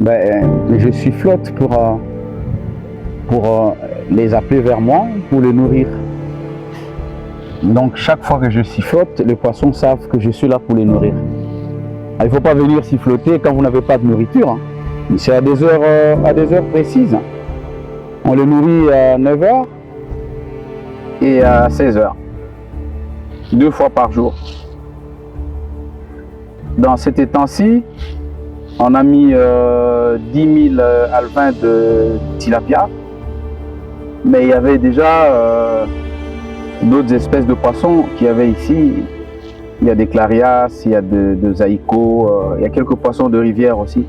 je sifflote pour les appeler vers moi, pour les nourrir. Donc chaque fois que je sifflote, les poissons savent que je suis là pour les nourrir. Il ne faut pas venir siffloter quand vous n'avez pas de nourriture, hein. C'est à des heures précises. On les nourrit à 9 h et à 16 h, 2 fois par jour. Dans cet étang-ci, on a mis 10 000 alevins de tilapia, mais il y avait déjà d'autres espèces de poissons qu'il y avait ici. Il y a des clarias, il y a de zaïko, il y a quelques poissons de rivière aussi.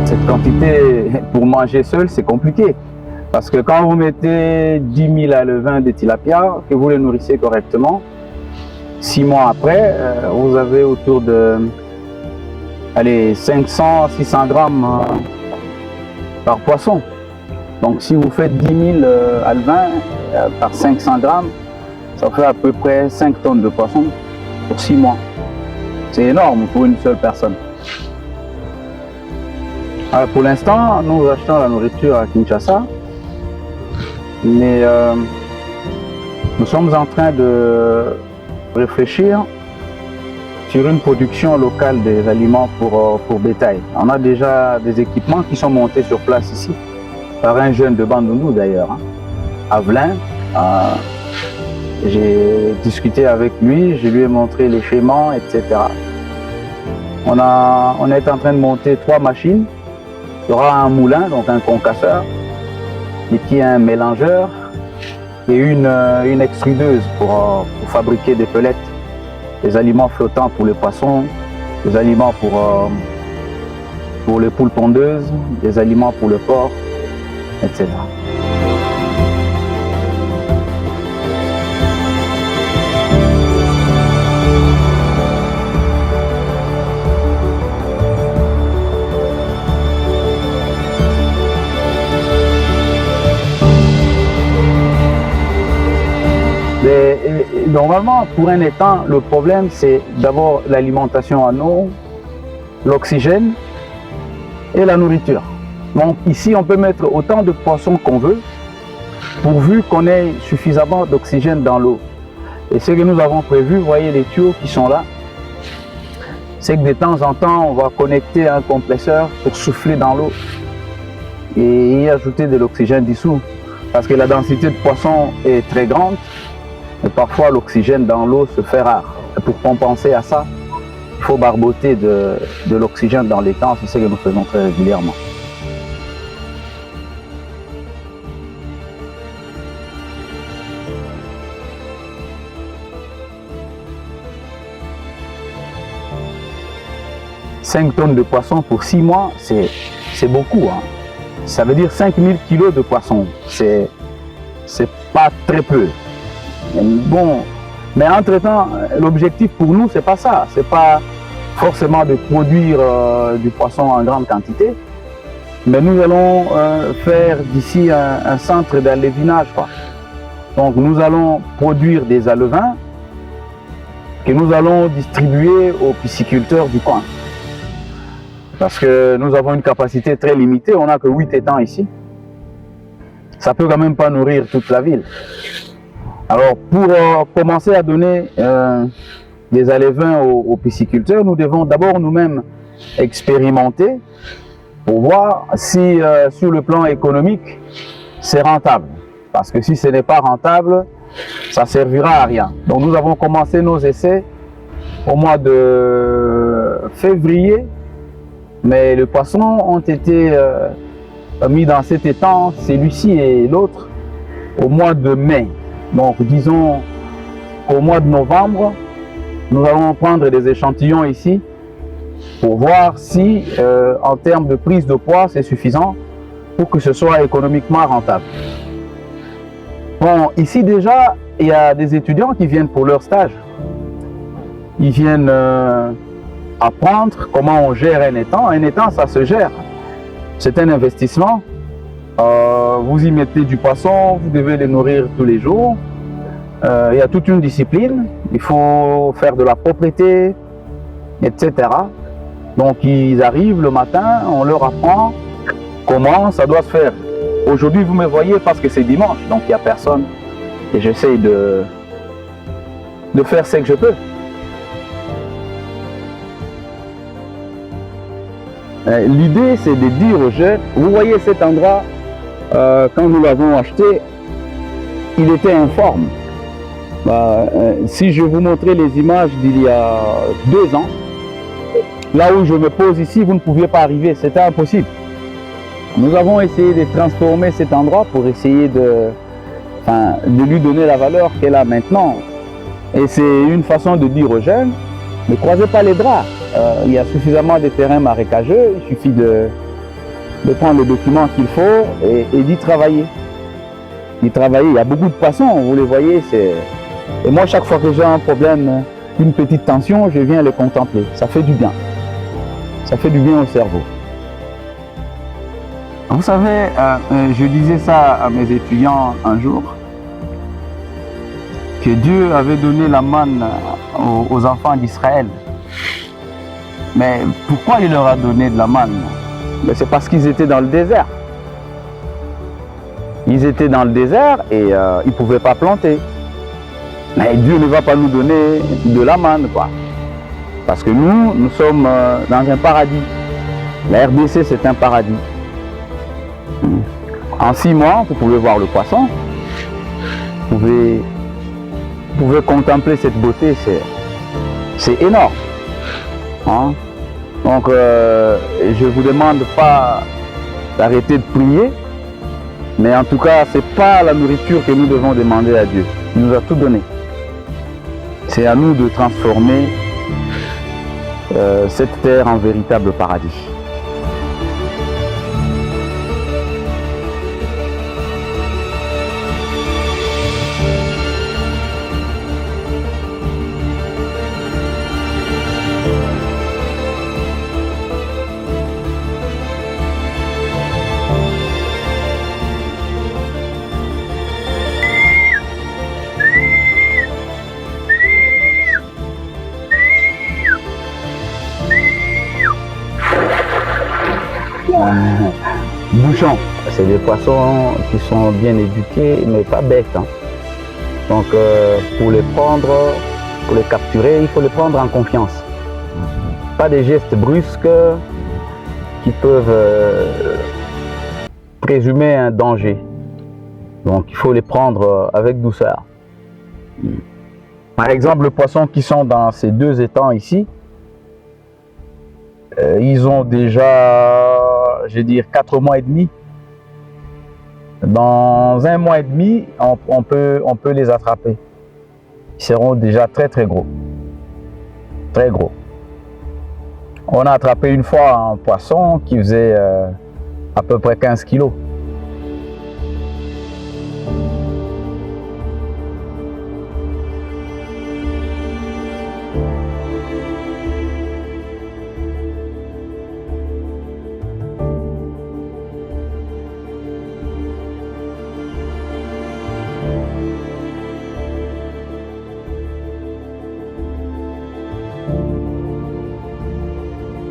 Cette quantité, pour manger seul, c'est compliqué. Parce que quand vous mettez 10 000 alevins de tilapia, que vous les nourrissez correctement, 6 mois après, vous avez autour de 500-600 grammes par poisson. Donc si vous faites 10 000 alevins par 500 grammes, ça fait à peu près 5 tonnes de poisson pour 6 mois. C'est énorme pour une seule personne. Alors pour l'instant, nous achetons la nourriture à Kinshasa, mais nous sommes en train de réfléchir sur une production locale des aliments pour bétail. On a déjà des équipements qui sont montés sur place ici, par un jeune de Bandundu d'ailleurs, hein, Avelin. J'ai discuté avec lui, je lui ai montré les schémas, etc. On est en train de monter 3 machines. Il y aura un moulin, donc un concasseur, et qui est un mélangeur et une extrudeuse pour fabriquer des pellets, des aliments flottants pour les poissons, des aliments pour les poules pondeuses, des aliments pour le porc, etc. Normalement, pour un étang, le problème, c'est d'abord l'alimentation en eau, l'oxygène et la nourriture. Donc ici, on peut mettre autant de poissons qu'on veut, pourvu qu'on ait suffisamment d'oxygène dans l'eau. Et ce que nous avons prévu, vous voyez les tuyaux qui sont là, c'est que de temps en temps, on va connecter un compresseur pour souffler dans l'eau et y ajouter de l'oxygène dessous. Parce que la densité de poissons est très grande. Et parfois l'oxygène dans l'eau se fait rare. Et pour compenser à ça, il faut barboter de l'oxygène dans l'étang, c'est ce que nous faisons très régulièrement. « 5 tonnes de poissons pour 6 mois, c'est beaucoup, hein. Ça veut dire 5000 kilos de poissons. C'est pas très peu. Bon, mais entre-temps, l'objectif pour nous, c'est pas ça. C'est pas forcément de produire du poisson en grande quantité, mais nous allons faire d'ici un centre d'alevinage, quoi. Donc nous allons produire des alevins que nous allons distribuer aux pisciculteurs du coin. Parce que nous avons une capacité très limitée, on n'a que 8 étangs ici. Ça ne peut quand même pas nourrir toute la ville. Alors pour commencer à donner des alevins aux pisciculteurs, nous devons d'abord nous-mêmes expérimenter pour voir si sur le plan économique c'est rentable. Parce que si ce n'est pas rentable, ça ne servira à rien. Donc nous avons commencé nos essais au mois de février, mais les poissons ont été mis dans cet étang, celui-ci et l'autre, au mois de mai. Donc disons qu'au mois de novembre, nous allons prendre des échantillons ici pour voir si en termes de prise de poids, c'est suffisant pour que ce soit économiquement rentable. Bon, ici déjà, il y a des étudiants qui viennent pour leur stage. ils viennent apprendre comment on gère un étang. Un étang, ça se gère. C'est un investissement. Vous y mettez du poisson, vous devez les nourrir tous les jours. Il y a toute une discipline. Il faut faire de la propreté, etc. Donc ils arrivent le matin, on leur apprend comment ça doit se faire. Aujourd'hui, vous me voyez parce que c'est dimanche, donc il n'y a personne. Et j'essaye de faire ce que je peux. L'idée, c'est de dire aux jeunes, vous voyez cet endroit, quand nous l'avons acheté, il était informe. Si je vous montrais les images d'il y a 2 ans, là où je me pose ici, vous ne pouviez pas arriver, c'était impossible. Nous avons essayé de transformer cet endroit pour essayer de lui donner la valeur qu'elle a maintenant. Et c'est une façon de dire aux jeunes, ne croisez pas les draps. Il y a suffisamment de terrains marécageux, il suffit de prendre le document qu'il faut et d'y travailler. Il y a beaucoup de poissons, vous les voyez. Et moi, chaque fois que j'ai un problème, une petite tension, je viens les contempler. Ça fait du bien. Ça fait du bien au cerveau. Vous savez, je disais ça à mes étudiants un jour, que Dieu avait donné la manne aux enfants d'Israël. Mais pourquoi il leur a donné de la manne? C'est parce qu'ils étaient dans le désert. Ils étaient dans le désert et ils ne pouvaient pas planter. Mais Dieu ne va pas nous donner de la manne, quoi. Parce que nous sommes dans un paradis. La RDC, c'est un paradis. En 6 mois, vous pouvez voir le poisson. Vous pouvez contempler cette beauté, c'est énorme. Hein? Donc, je ne vous demande pas d'arrêter de prier, mais en tout cas, ce n'est pas la nourriture que nous devons demander à Dieu. Il nous a tout donné. C'est à nous de transformer cette terre en véritable paradis. Bouchons, c'est des poissons qui sont bien éduqués, mais pas bêtes. Hein. Donc pour les prendre, pour les capturer, il faut les prendre en confiance. Pas des gestes brusques qui peuvent présumer un danger. Donc il faut les prendre avec douceur. Par exemple, les poissons qui sont dans ces 2 étangs ici, ils ont déjà, je veux dire, 4 mois et demi. Dans 1 mois et demi, on peut les attraper. Ils seront déjà très très gros. Très gros. On a attrapé une fois un poisson qui faisait à peu près 15 kilos.